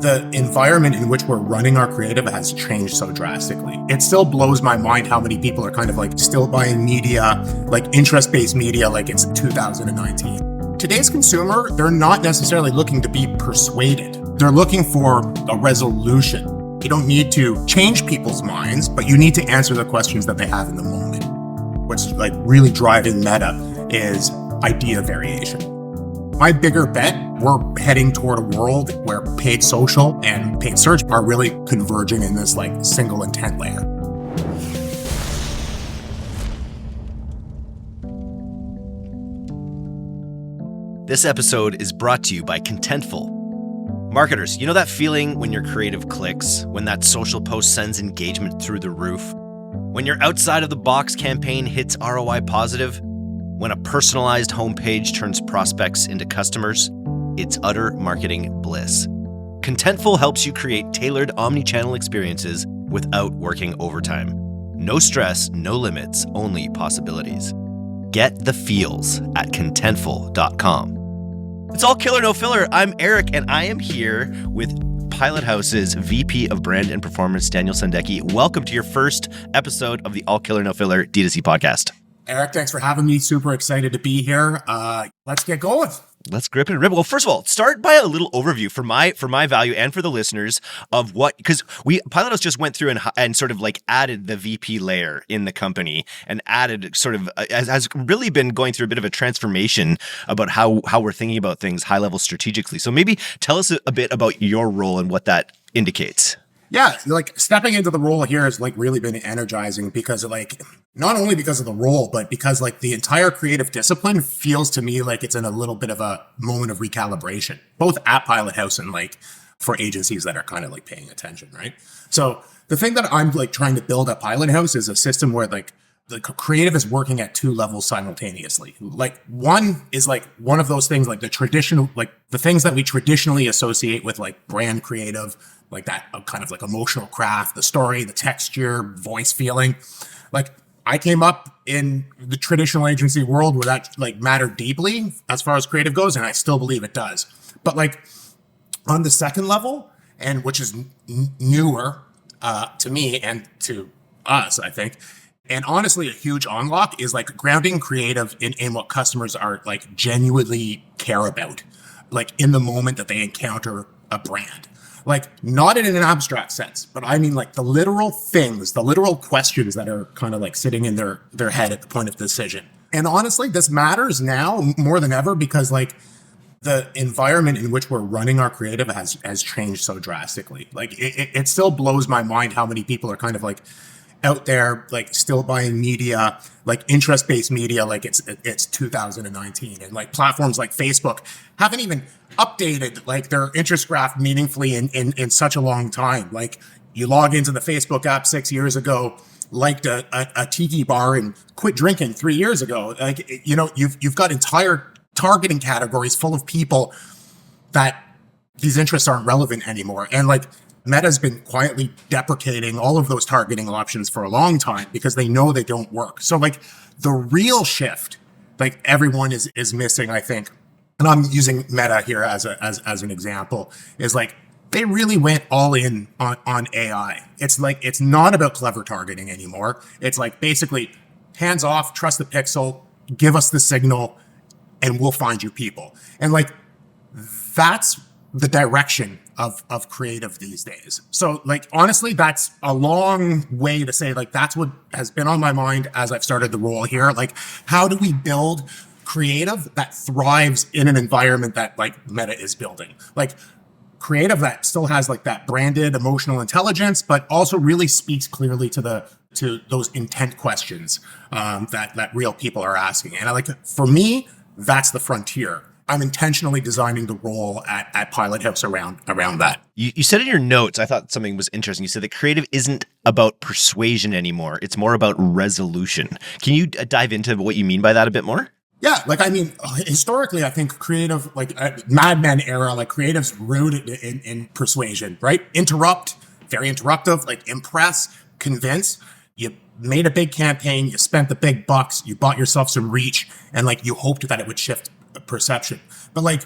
The environment in which we're running our creative has changed so drastically. It still blows my mind how many people are kind of like still buying media, like interest-based media, like it's 2019. Today's consumer, they're not necessarily looking to be persuaded. They're looking for a resolution. You don't need to change people's minds, but you need to answer the questions that they have in the moment. What's like really driving Meta is idea variation. My bigger bet, we're heading toward a world where paid social and paid search are really converging in this like single intent layer. This episode is brought to you by Contentful. Marketers, you know that feeling when your creative clicks, when that social post sends engagement through the roof, when your outside of the box campaign hits ROI positive, when a personalized homepage turns prospects into customers? It's utter marketing bliss. Contentful helps you create tailored omni-channel experiences without working overtime. No stress, no limits, only possibilities. Get the feels at contentful.com. It's all killer, no filler. I'm Eric, and I am here with Pilothouse's VP of Brand and Performance, Daniel Sendecki. Welcome to your first episode of the All Killer, No Filler DTC podcast. Eric, thanks for having me. Super excited to be here. Let's get going. Let's grip it and rip. Well, first of all, start by a little overview for my value and for the listeners of what, because Pilothouse just went through and sort of like added the VP layer in the company and added sort of has really been going through a bit of a transformation about how we're thinking about things high level strategically. So maybe tell us a bit about your role and what that indicates. Yeah, like stepping into the role here has like really been energizing because like not only because of the role, but because like the entire creative discipline feels to me like it's in a little bit of a moment of recalibration, both at Pilothouse and like for agencies that are kind of like paying attention, right? So the thing that I'm like trying to build at Pilothouse is a system where like the creative is working at two levels simultaneously. Like one is like one of those things like the traditional, like the things that we traditionally associate with like brand creative, like that kind of like emotional craft, the story, the texture, voice feeling. Like I came up in the traditional agency world where that like mattered deeply as far as creative goes, and I still believe it does. But like on the second level, and which is newer to me and to us, I think, and honestly a huge unlock is like grounding creative in what customers are like genuinely care about, like in the moment that they encounter a brand. Like not in an abstract sense, but I mean like the literal things, the literal questions that are kind of like sitting in their head at the point of decision. And honestly, this matters now more than ever because like the environment in which we're running our creative has changed so drastically. Like it still blows my mind how many people are kind of like out there, like still buying media, like interest-based media, like it's 2019, and like platforms like Facebook haven't even updated like their interest graph meaningfully in such a long time. Like you log into the Facebook app 6 years ago, liked a tiki bar and quit drinking 3 years ago. Like, you know, you've got entire targeting categories full of people that these interests aren't relevant anymore. And like Meta's been quietly deprecating all of those targeting options for a long time because they know they don't work. So like the real shift, like everyone is missing, I think, and I'm using Meta here as an example, is like they really went all in on AI. It's like it's not about clever targeting anymore. It's like basically hands off, trust the pixel, give us the signal, and we'll find you people. And like that's the direction of creative these days. So like, honestly, that's a long way to say like, that's what has been on my mind as I've started the role here. Like, how do we build creative that thrives in an environment that like Meta is building? Like creative that still has like that branded emotional intelligence, but also really speaks clearly to those intent questions that real people are asking. And I like, for me, that's the frontier. I'm intentionally designing the role at Pilothouse around that. You said in your notes, I thought something was interesting. You said that creative isn't about persuasion anymore. It's more about resolution. Can you dive into what you mean by that a bit more? Yeah, like, I mean, historically, I think creative, like Mad Men era, like creative's rooted in persuasion, right? Interrupt, very interruptive, like impress, convince. You made a big campaign, you spent the big bucks, you bought yourself some reach, and like you hoped that it would shift perception. But like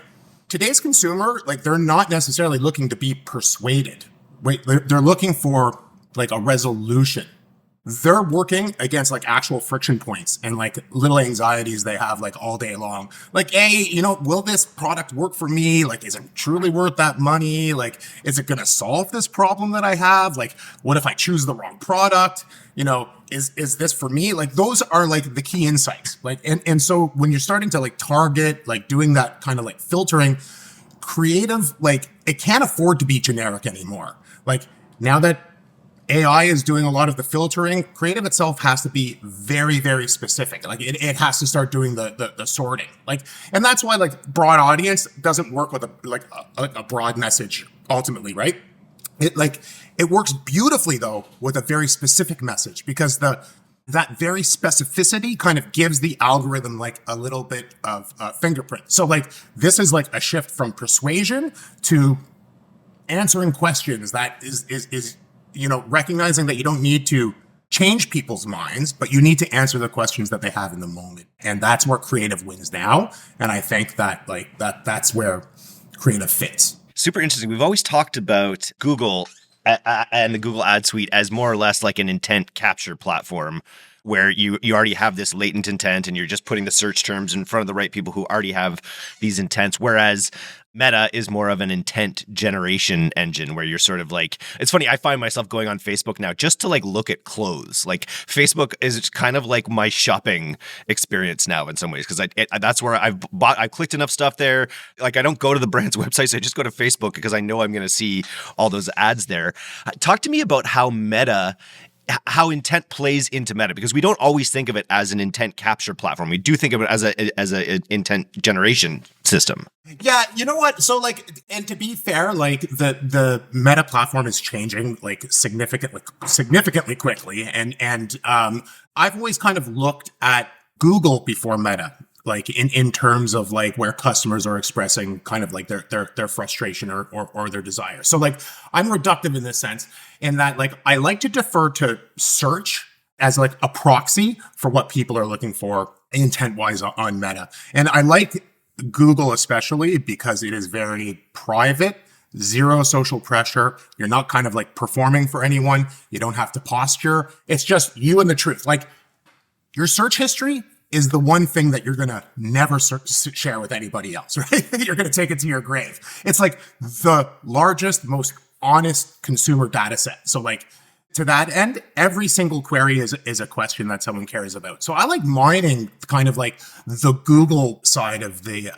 today's consumer, like they're not necessarily looking to be persuaded. Wait, they're looking for like a resolution. They're working against like actual friction points and like little anxieties they have like all day long. Like, hey, will this product work for me? Like, is it truly worth that money? Like, is it going to solve this problem that I have? Like, what if I choose the wrong product? Is this for me? Like, those are like the key insights. Like, and so when you're starting to like target, like doing that kind of like filtering, creative, like it can't afford to be generic anymore. Like now that AI is doing a lot of the filtering, creative itself has to be very, very specific. Like it has to start doing the sorting. Like, and that's why like broad audience doesn't work with a broad message ultimately, right? It works beautifully though with a very specific message, because that very specificity kind of gives the algorithm like a little bit of fingerprint. So like this is like a shift from persuasion to answering questions that is recognizing that you don't need to change people's minds, but you need to answer the questions that they have in the moment. And that's where creative wins now. And I think that that's where creative fits. Super interesting. We've always talked about Google and the Google Ad Suite as more or less like an intent capture platform, where you already have this latent intent and you're just putting the search terms in front of the right people who already have these intents. Whereas Meta is more of an intent generation engine, where you're sort of like, it's funny, I find myself going on Facebook now just to like look at clothes. Like Facebook is kind of like my shopping experience now in some ways, because that's where I clicked enough stuff there. Like I don't go to the brand's website, so I just go to Facebook because I know I'm going to see all those ads there. Talk to me about how intent plays into Meta, because we don't always think of it as an intent capture platform. We do think of it as a intent generation system. Yeah, you know what? So like, and to be fair, like the Meta platform is changing like significantly quickly, and I've always kind of looked at Google before Meta, like in terms of like where customers are expressing kind of like their frustration or their desire. So like I'm reductive in this sense, in that like I like to defer to search as like a proxy for what people are looking for intent wise on Meta. And I like Google especially because it is very private, zero social pressure. You're not kind of like performing for anyone. You don't have to posture. It's just you and the truth. Like your search history is the one thing that you're going to never share with anybody else, right? You're going to take it to your grave. It's like the largest, most honest consumer data set. So like to that end, every single query is a question that someone cares about. So I like mining kind of like the Google side of the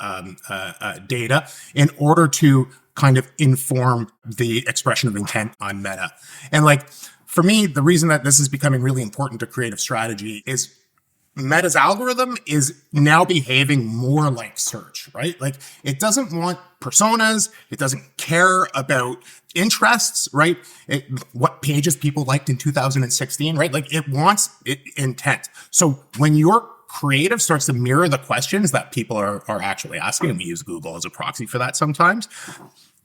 data in order to kind of inform the expression of intent on Meta. And like, for me, the reason that this is becoming really important to creative strategy is Meta's algorithm is now behaving more like search, right? Like it doesn't want personas. It doesn't care about interests, right? What pages people liked in 2016, right? Like it wants intent. So when your creative starts to mirror the questions that people are actually asking, and we use Google as a proxy for that sometimes,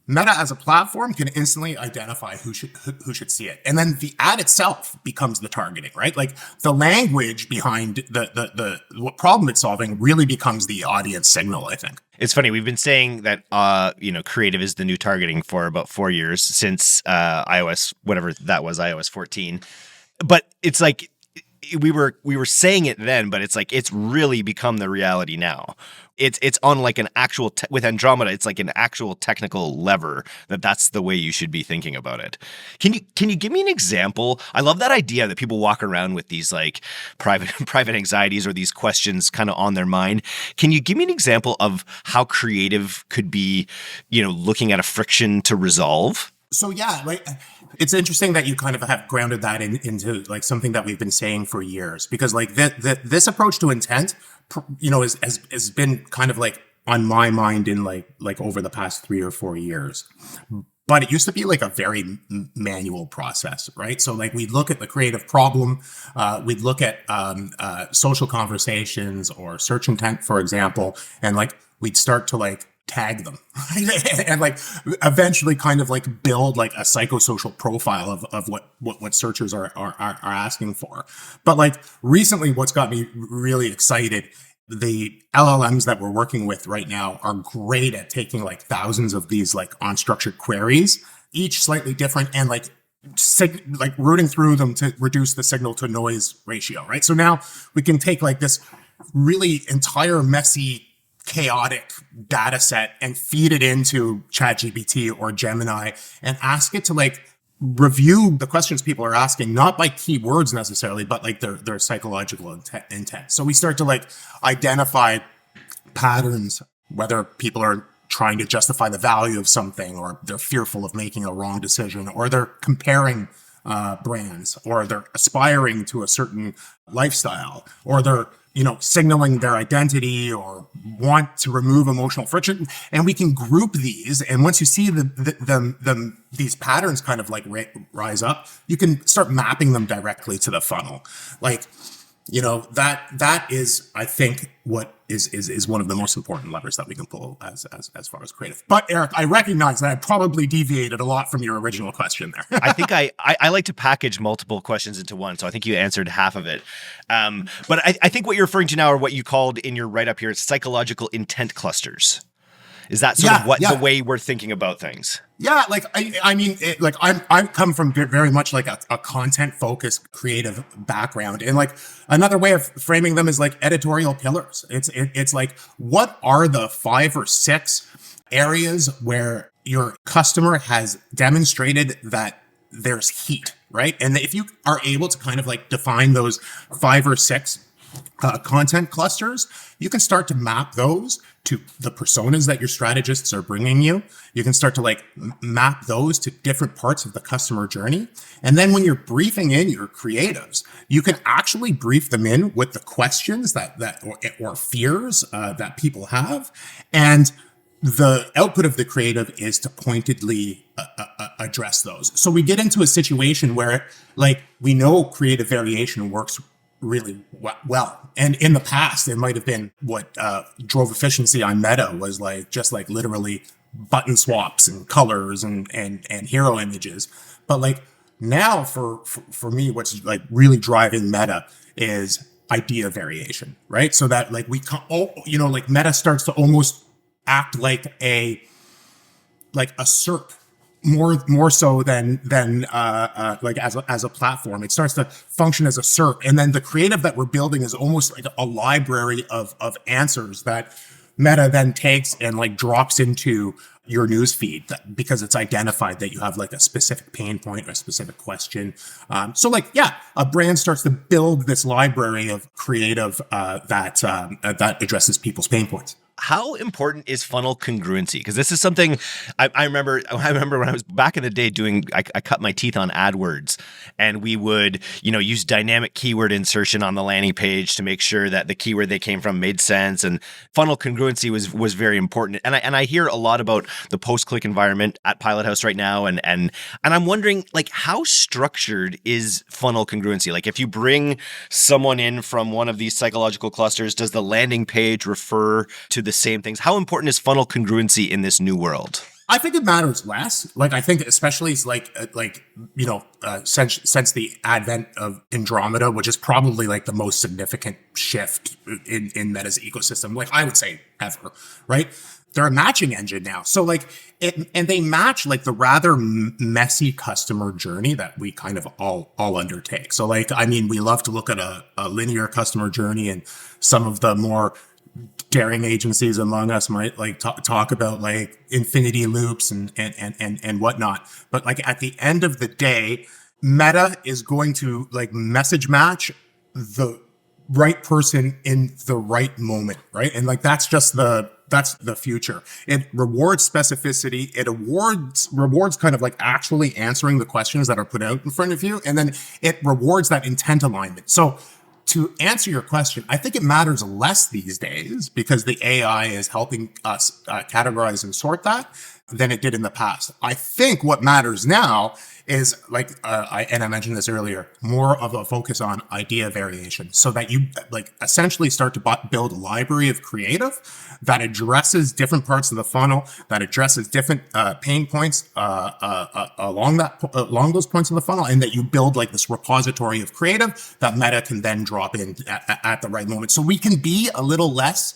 Meta as a platform can instantly identify who should see it. And then the ad itself becomes the targeting, right? Like the language behind the what problem it's solving really becomes the audience signal, I think. It's funny. We've been saying that, creative is the new targeting for about 4 years since iOS, whatever that was, iOS 14. But it's like, we were saying it then, but it's like it's really become the reality now. It's on like an actual with Andromeda. It's like an actual technical lever that's the way you should be thinking about it. Can you give me an example? I love that idea that people walk around with these like private anxieties or these questions kind of on their mind. Can you give me an example of how creative could be, looking at a friction to resolve? So yeah, like it's interesting that you kind of have grounded that into like something that we've been saying for years, because like this approach to intent, has been kind of like on my mind in like over the past 3 or 4 years. But it used to be like a very manual process, right? So like we'd look at the creative problem, we'd look at social conversations or search intent, for example, and like we'd start to like tag them and like eventually kind of like build like a psychosocial profile of what searchers are asking for. But like recently what's got me really excited the LLMs that we're working with right now are great at taking like thousands of these like unstructured queries, each slightly different, and like rooting through them to reduce the signal to noise ratio, right? So now we can take like this really entire messy chaotic data set and feed it into ChatGPT or Gemini and ask it to like review the questions people are asking, not by keywords necessarily, but like their psychological intent. So we start to like identify patterns, whether people are trying to justify the value of something, or they're fearful of making a wrong decision, or they're comparing brands, or they're aspiring to a certain lifestyle, or they're signaling their identity or want to remove emotional friction. And we can group these. And once you see these patterns kind of like rise up, you can start mapping them directly to the funnel. Like, that is, I think, what is one of the most important levers that we can pull as far as creative. But Eric, I recognize that I probably deviated a lot from your original question there. I think I like to package multiple questions into one, so I think you answered half of it. But I think what you're referring to now, or what you called in your write-up here, is psychological intent clusters. Is that sort of the way we're thinking about things? Yeah, like I come from very much like a content focused creative background, and like another way of framing them is like editorial pillars. It's like, what are the 5 or 6 areas where your customer has demonstrated that there's heat, right? And if you are able to kind of like define those 5 or 6 content clusters, you can start to map those to the personas that your strategists are bringing you. You can start to like map those to different parts of the customer journey. And then when you're briefing in your creatives, you can actually brief them in with the questions or fears that people have. And the output of the creative is to pointedly address those. So we get into a situation where like we know creative variation works really well. And in the past, it might have been what drove efficiency on Meta was like just like literally button swaps and colors and hero images. But like now for me, what's like really driving Meta is idea variation, right? So that like like Meta starts to almost act like a SERP. More so than like as a platform. It starts to function as a SERP, and then the creative that we're building is almost like a library of answers that Meta then takes and like drops into your news feed because it's identified that you have like a specific pain point or a specific question. So like, yeah, a brand starts to build this library of creative that addresses people's pain points. How important is funnel congruency? Because this is something I remember when I was back in the day I cut my teeth on AdWords, and we would, use dynamic keyword insertion on the landing page to make sure that the keyword they came from made sense. And funnel congruency was very important. And I hear a lot about the post-click environment at Pilothouse right now. And I'm wondering, like, how structured is funnel congruency? Like, if you bring someone in from one of these psychological clusters, does the landing page refer to the same things? How important is funnel congruency in this new world? I think it matters less. Like, I think especially since the advent of Andromeda, which is probably like the most significant shift in Meta's ecosystem, like I would say ever, right? They're a matching engine now. So like and they match like the rather messy customer journey that we kind of all undertake. So like, I mean, we love to look at a linear customer journey, and some of the more daring agencies among us might like talk about like infinity loops and whatnot. But like at the end of the day, Meta is going to like message match the right person in the right moment, right? And like that's the future. It rewards specificity. It rewards kind of like actually answering the questions that are put out in front of you, and then it rewards that intent alignment. So to answer your question, I think it matters less these days because the AI is helping us categorize and sort that than it did in the past. I think what matters now is like, I mentioned this earlier, more of a focus on idea variation, so that you like essentially start to build a library of creative that addresses different parts of the funnel, that addresses different pain points along those points of the funnel, and that you build like this repository of creative that Meta can then drop in at the right moment. So we can be a little less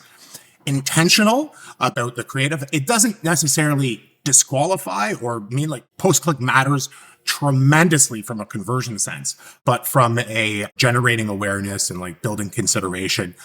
intentional about the creative. It doesn't necessarily disqualify or mean like post-click matters tremendously from a conversion sense, but from a generating awareness and like building consideration,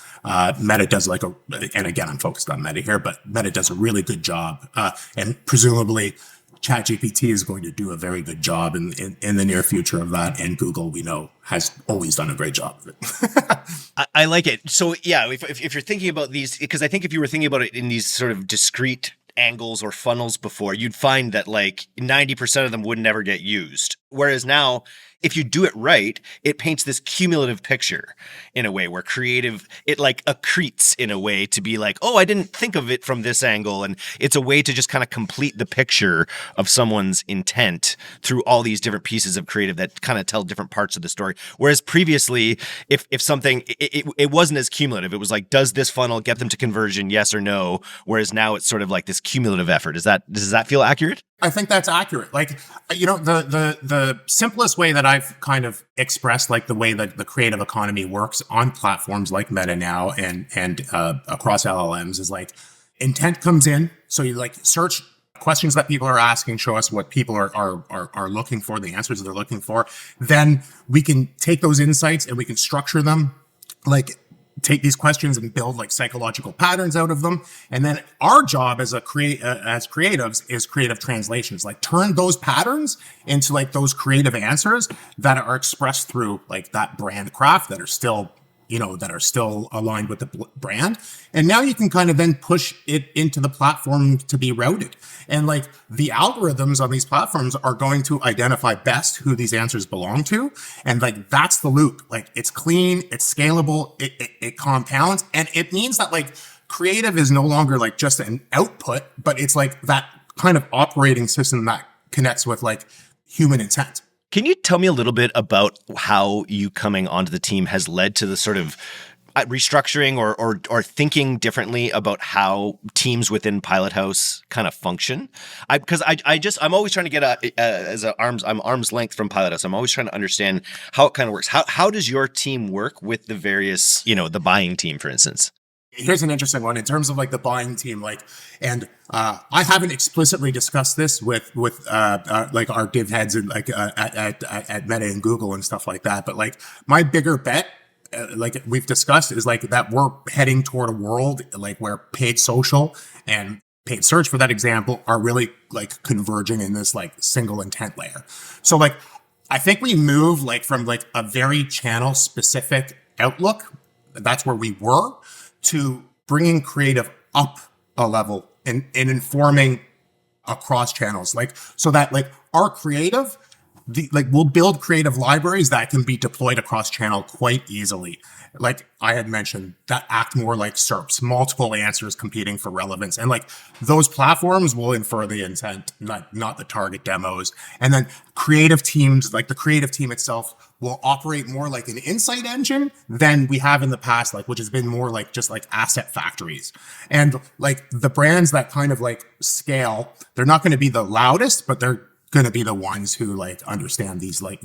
Meta does like and again, I'm focused on Meta here, but Meta does a really good job. And presumably ChatGPT is going to do a very good job in the near future of that. And Google, we know, has always done a great job of it. I like it. So yeah, if you're thinking about these, because I think if you were thinking about it in these sort of discrete angles or funnels before, you'd find that like 90% of them would never get used. Whereas now, if you do it right, it paints this cumulative picture in a way where creative, it like accretes in a way to be like, oh, I didn't think of it from this angle. And it's a way to just kind of complete the picture of someone's intent through all these different pieces of creative that kind of tell different parts of the story. Whereas previously, if something, it wasn't as cumulative. It was like, does this funnel get them to conversion? Yes or no? Whereas now it's sort of like this cumulative effort. Does that feel accurate? I think that's accurate. Like, you know, the simplest way that I've kind of expressed like the way that the creative economy works on platforms like Meta now and across LLMs is like intent comes in. So you like search questions that people are asking, show us what people are looking for, the answers they're looking for. Then we can take those insights and we can structure them, like take these questions and build like psychological patterns out of them. And then our job as creatives is creative translations, like turn those patterns into like those creative answers that are expressed through like that brand craft that are still aligned with the brand. And now you can kind of then push it into the platform to be routed. And like the algorithms on these platforms are going to identify best who these answers belong to. And like, that's the loop. Like it's clean, it's scalable, it compounds. And it means that like creative is no longer like just an output, but it's like that kind of operating system that connects with like human intent. Can you tell me a little bit about how you coming onto the team has led to the sort of restructuring or thinking differently about how teams within Pilothouse kind of function? Because I'm always trying to get I'm arm's length from Pilothouse. I'm always trying to understand how it kind of works. How does your team work with the various, the buying team, for instance? Here's an interesting one in terms of like the buying team, like, and I haven't explicitly discussed this with like our div heads and like at Meta and Google and stuff like that. But like my bigger bet, like we've discussed, is like that we're heading toward a world like where paid social and paid search, for that example, are really like converging in this like single intent layer. So like I think we move like from like a very channel specific outlook. That's where we were, to bringing creative up a level and informing across channels, like so that like our creative, we'll build creative libraries that can be deployed across channel quite easily. Like I had mentioned, that act more like SERPs, multiple answers competing for relevance. And like those platforms will infer the intent, not the target demos. And then creative teams, like the creative team itself, will operate more like an insight engine than we have in the past, like which has been more like just like asset factories. And like the brands that kind of like scale, they're not going to be the loudest, but they're going to be the ones who like understand these like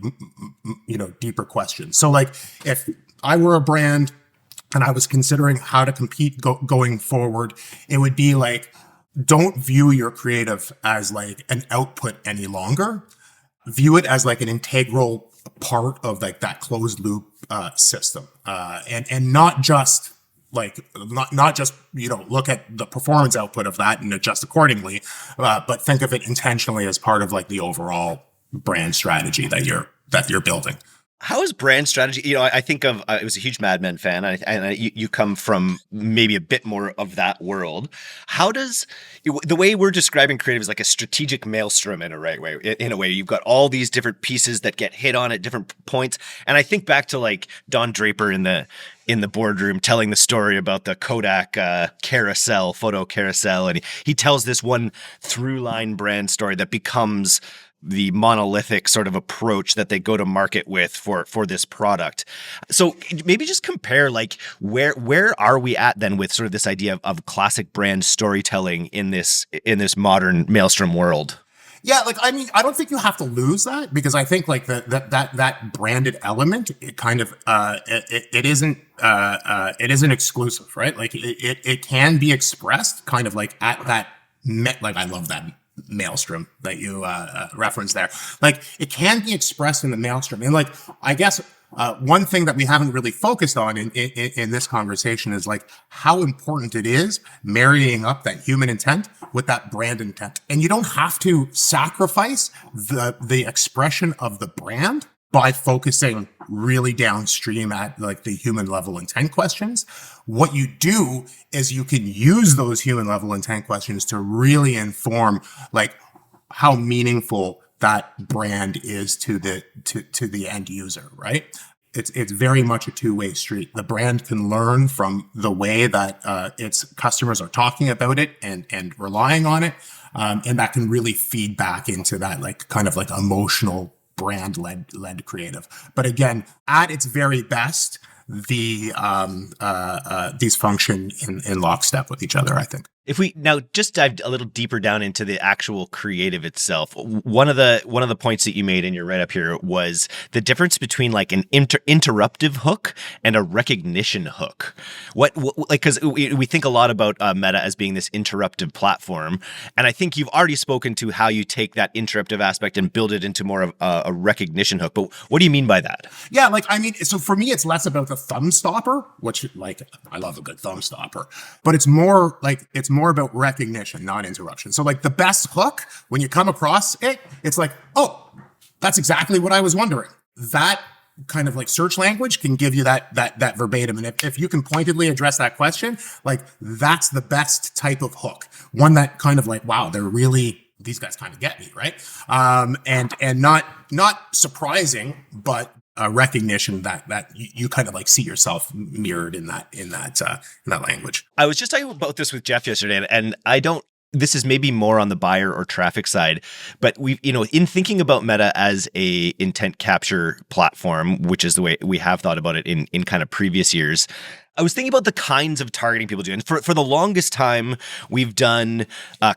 deeper questions. So like if I were a brand and I was considering how to compete going forward, it would be like, don't view your creative as like an output any longer. View it as like an integral part of like that closed loop system, and not just look at the performance output of that and adjust accordingly, but think of it intentionally as part of like the overall brand strategy that you're building. How is brand strategy? I think of, I was a huge Mad Men fan, and you come from maybe a bit more of that world. How does, the way we're describing creative is like a strategic maelstrom in a way, you've got all these different pieces that get hit on at different points. And I think back to like Don Draper in the boardroom telling the story about the Kodak photo carousel. And he tells this one through line brand story that becomes the monolithic sort of approach that they go to market with for this product. So maybe just compare, like, where are we at then with sort of this idea of classic brand storytelling in this modern Maelstrom world? Yeah, like, I mean, I don't think you have to lose that, because I think like that branded element, it kind of it isn't exclusive, right? Like it can be expressed kind of like at that like, I love that Maelstrom that you referenced there. Like, it can be expressed in the Maelstrom, and like, I guess one thing that we haven't really focused on in this conversation is like how important it is marrying up that human intent with that brand intent. And you don't have to sacrifice the expression of the brand by focusing really downstream at like the human level intent questions. What you do is you can use those human level intent questions to really inform like how meaningful that brand is to the end user, right? It's very much a two-way street. The brand can learn from the way that its customers are talking about it and relying on it, and that can really feed back into that like kind of like emotional brand led creative. But again, at its very best, these function in lockstep with each other, I think. If we now just dive a little deeper down into the actual creative itself, one of the points that you made in your write up here was the difference between like an interruptive hook and a recognition hook. What like, because we think a lot about Meta as being this interruptive platform, and I think you've already spoken to how you take that interruptive aspect and build it into more of a recognition hook. But what do you mean by that? Yeah, like, I mean, so for me, it's less about the thumb stopper, which like I love a good thumb stopper, but it's more about recognition, not interruption. So like the best hook, when you come across it, it's like, oh, that's exactly what I was wondering. That kind of like search language can give you that verbatim. And if you can pointedly address that question, like that's the best type of hook. One that kind of like, wow, these guys kind of get me, right? And not surprising, but a recognition that you kind of like see yourself mirrored in that language. I was just talking about this with Jeff yesterday, and this is maybe more on the buyer or traffic side, but in thinking about Meta as a intent capture platform, which is the way we have thought about it in kind of previous years, I was thinking about the kinds of targeting people do. And for the longest time, we've done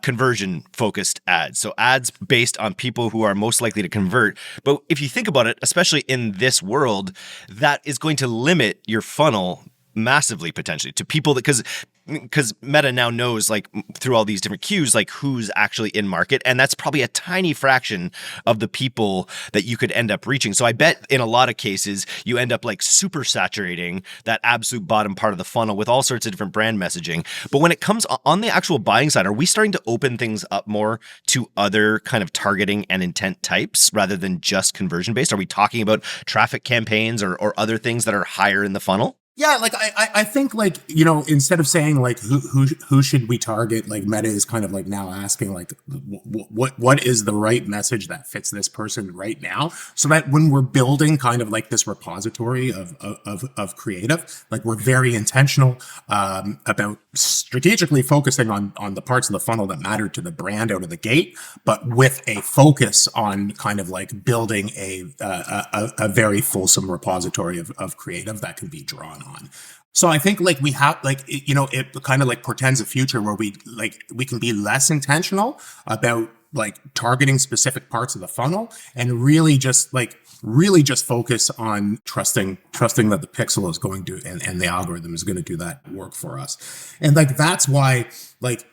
conversion-focused ads. So ads based on people who are most likely to convert. But if you think about it, especially in this world, that is going to limit your funnel massively, potentially, to people that, because Meta now knows, like, through all these different cues, like who's actually in market. And that's probably a tiny fraction of the people that you could end up reaching. So I bet in a lot of cases, you end up like super saturating that absolute bottom part of the funnel with all sorts of different brand messaging. But when it comes on the actual buying side, are we starting to open things up more to other kind of targeting and intent types rather than just conversion based? Are we talking about traffic campaigns or other things that are higher in the funnel? Yeah, like I think like, instead of saying like who should we target, like Meta is kind of like now asking like what is the right message that fits this person right now, so that when we're building kind of like this repository of creative, like we're very intentional about strategically focusing on the parts of the funnel that matter to the brand out of the gate, but with a focus on kind of like building a very fulsome repository of creative that can be drawn on. So I think like we have like, it kind of like portends a future where we can be less intentional about like targeting specific parts of the funnel and really just focus on trusting that the pixel is going to, and the algorithm is going to do that work for us. And like, that's why like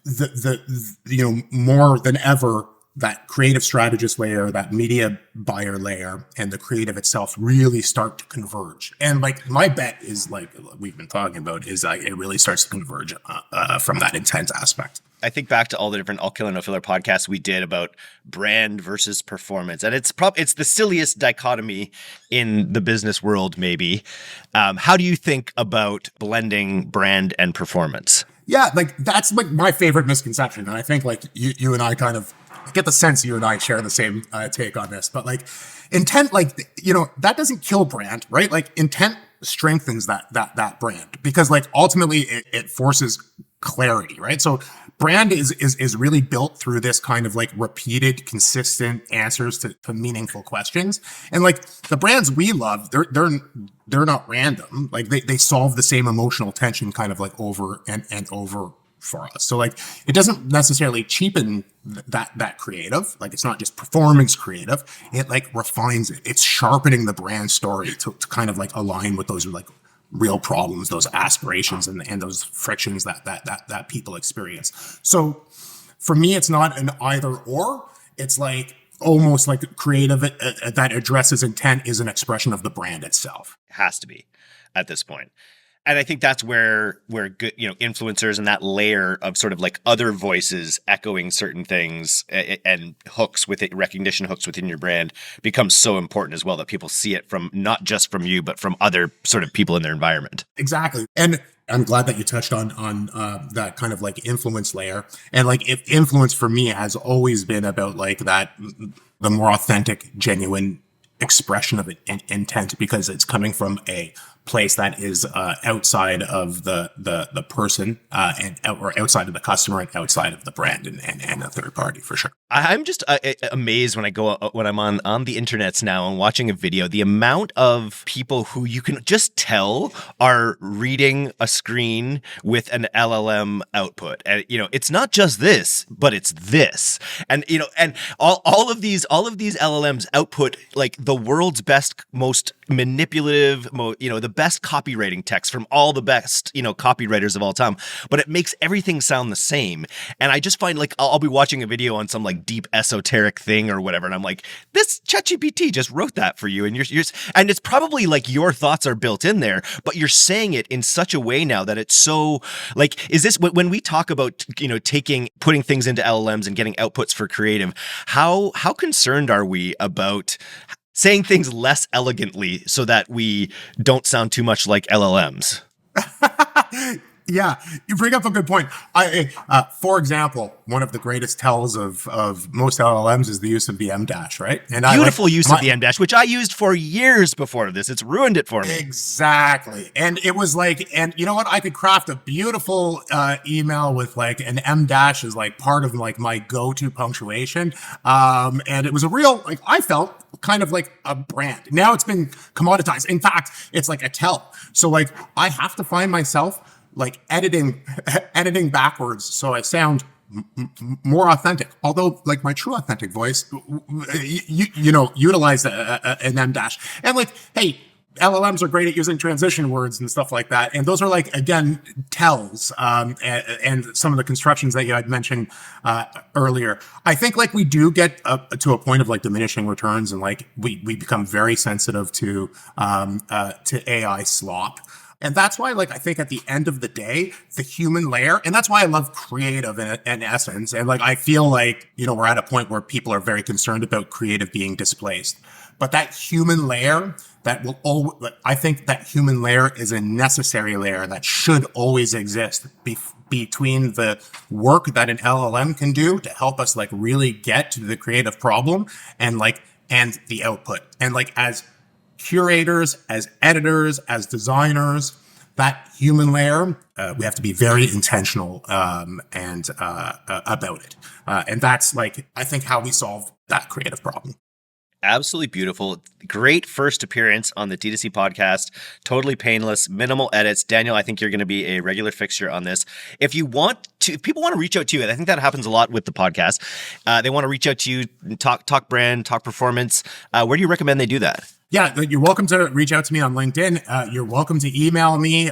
the more than ever, that creative strategist layer, that media buyer layer, and the creative itself really start to converge. And like my bet is, like we've been talking about, is like it really starts to converge from that intent aspect. I think back to all the different All Killer No Filler podcasts we did about brand versus performance, and it's the silliest dichotomy in the business world, maybe. How do you think about blending brand and performance? Yeah, like that's like my favorite misconception, and I think like you and I kind of get the sense you and I share the same take on this. But like intent, like that doesn't kill brand, right? Like intent strengthens that brand, because like ultimately it forces clarity, right? So brand is really built through this kind of like repeated, consistent answers to meaningful questions. And like the brands we love, they're not random. Like they solve the same emotional tension kind of like over and over for us. So like it doesn't necessarily cheapen that creative. Like it's not just performance creative. It like refines it. It's sharpening the brand story to kind of like align with those like real problems, those aspirations and those frictions that people experience. So for me, it's not an either or. It's like almost like creative that addresses intent is an expression of the brand itself. It has to be at this point. And I think that's where good, influencers and that layer of sort of like other voices echoing certain things and hooks with it, recognition hooks within your brand becomes so important as well, that people see it from not just from you, but from other sort of people in their environment. Exactly. And I'm glad that you touched on that kind of like influence layer. And like if influence for me has always been about like that, the more authentic, genuine expression of intent, because it's coming from a place that is outside of the person or outside of the customer and outside of the brand and a third party for sure. I'm just amazed when I'm on the internets now and watching a video, the amount of people who you can just tell are reading a screen with an LLM output. And it's not just this, but it's this. And and all of these LLMs output like the world's best, most manipulative, the best copywriting text from all the best, copywriters of all time, but it makes everything sound the same. And I just find like I'll be watching a video on some like deep esoteric thing or whatever, and I'm like, this ChatGPT just wrote that for you, and you're and it's probably like your thoughts are built in there, but you're saying it in such a way now that it's so like, is this when we talk about putting things into LLMs and getting outputs for creative, how concerned are we about saying things less elegantly so that we don't sound too much like LLMs? Yeah, you bring up a good point. For example, one of the greatest tells of most LLMs is the use of the M dash, right? And beautiful use of the M dash, which I used for years before this. It's ruined it for me. Exactly. And it was like, and you know what? I could craft a beautiful email with like an M dash as like part of like my go-to punctuation. And it was a real, like I felt kind of like a brand. Now it's been commoditized. In fact, it's like a tell. So like I have to find myself like editing backwards so I sound more authentic. Although like my true authentic voice, utilize an M dash. And like, hey, LLMs are great at using transition words and stuff like that. And those are like, again, tells, and some of the constructions that you had mentioned earlier. I think like we do get to a point of like diminishing returns, and like we become very sensitive to AI slop. And that's why, like, I think at the end of the day, the human layer, and that's why I love creative in essence. And like, I feel like, we're at a point where people are very concerned about creative being displaced. But that human layer I think that human layer is a necessary layer that should always exist between the work that an LLM can do to help us like really get to the creative problem and the output. And like, as curators, as editors, as designers, that human layer, we have to be very intentional and about it. And that's like, I think, how we solve that creative problem. Absolutely beautiful. Great first appearance on the DTC podcast. Totally painless, minimal edits. Daniel, I think you're going to be a regular fixture on this. If people want to reach out to you, and I think that happens a lot with the podcast, they want to reach out to you, talk brand, talk performance. Where do you recommend they do that? Yeah, you're welcome to reach out to me on LinkedIn. You're welcome to email me.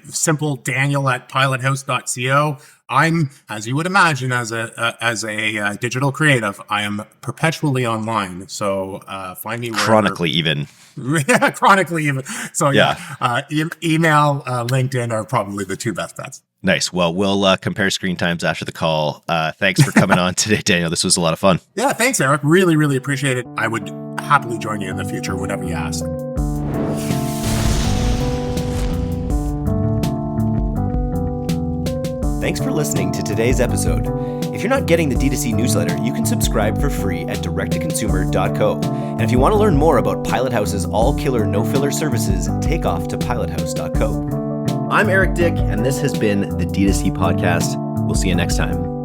Simple Daniel@pilothouse.co. I'm, as you would imagine, as a digital creative, I am perpetually online. So find me wherever. Chronically even. Yeah, chronically even. So email, LinkedIn are probably the two best bets. Nice. Well, we'll compare screen times after the call. Thanks for coming on today, Daniel. This was a lot of fun. Yeah, thanks, Eric. Really, really appreciate it. I would happily join you in the future, whenever you ask. Thanks for listening to today's episode. If you're not getting the D2C newsletter, you can subscribe for free at directtoconsumer.co. And if you want to learn more about Pilothouse's all-killer, no-filler services, take off to pilothouse.co. I'm Eric Dick, and this has been the D2C podcast. We'll see you next time.